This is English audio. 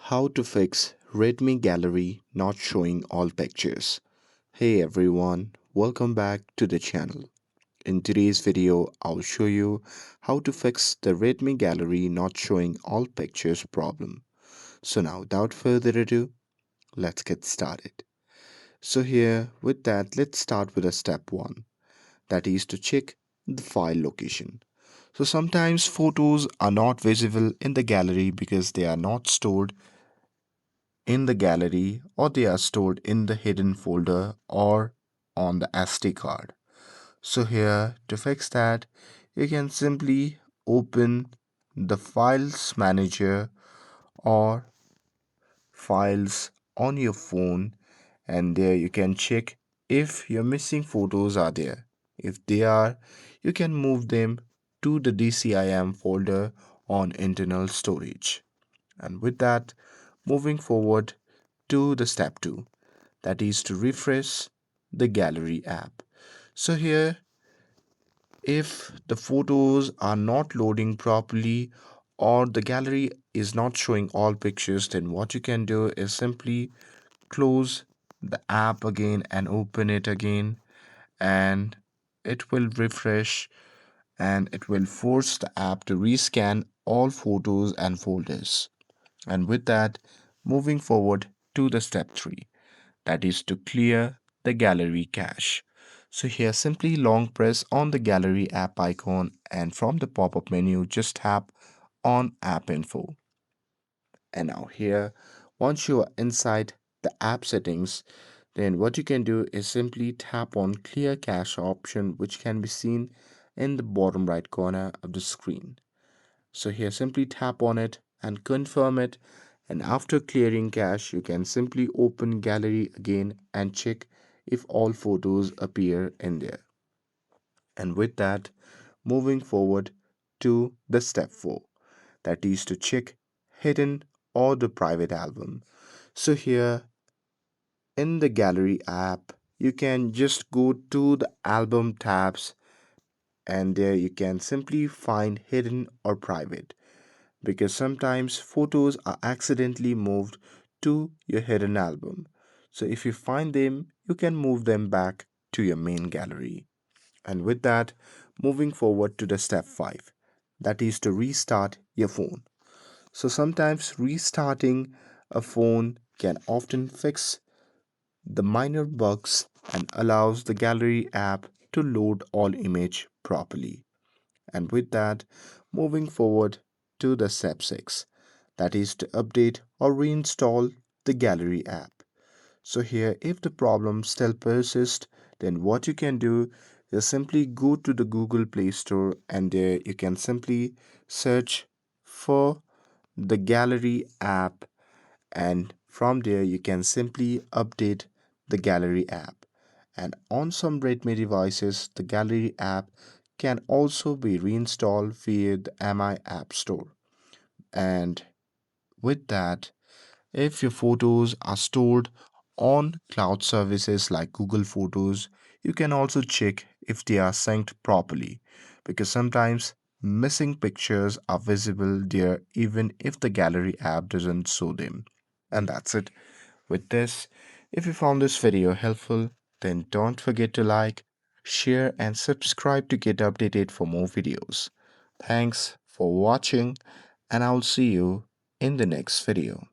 How to fix Redmi Gallery not showing all pictures. Hey everyone, welcome back to the channel. In today's video, I'll show you how to fix the Redmi Gallery not showing all pictures problem. So now without further ado, let's get started. So here with that, let's start with a step 1, that is to check the file location. So sometimes photos are not visible in the gallery because they are not stored in the gallery or they are stored in the hidden folder or on the SD card. So here to fix that, you can simply open the files manager or files on your phone, and there you can check if your missing photos are there. If they are, you can move them to the DCIM folder on internal storage. And with that, moving forward to the step 2, that is to refresh the gallery app. So here, if the photos are not loading properly or the gallery is not showing all pictures, then what you can do is simply close the app again and open it again, and it will refresh and it will force the app to rescan all photos and folders. And with that, moving forward to the step 3, that is to clear the gallery cache. So here simply long press on the gallery app icon, and from the pop-up menu just tap on app info. And now here, once you are inside the app settings, then what you can do is simply tap on clear cache option, which can be seen in the bottom right corner of the screen. So here simply tap on it and confirm it, and after clearing cache you can simply open gallery again and check if all photos appear in there. And with that, moving forward to the step 4, that is to check hidden or the private album. So here in the gallery app you can just go to the album tabs, and there you can simply find hidden or private, because sometimes photos are accidentally moved to your hidden album. So if you find them, you can move them back to your main gallery. And with that, moving forward to the step 5, that is to restart your phone. So sometimes restarting a phone can often fix the minor bugs and allows the gallery app to load all image properly. And with that, moving forward to the step 6, that is to update or reinstall the gallery app. So here, if the problem still persists, then what you can do is simply go to the Google Play Store, and there you can simply search for the gallery app, and from there you can simply update the gallery app. And on some Redmi devices, the gallery app can also be reinstalled via the MI App Store. And with that, if your photos are stored on cloud services like Google Photos, you can also check if they are synced properly, because sometimes missing pictures are visible there even if the gallery app doesn't show them. And that's it with this. If you found this video helpful, then don't forget to like, share, and subscribe to get updated for more videos. Thanks for watching, and I'll see you in the next video.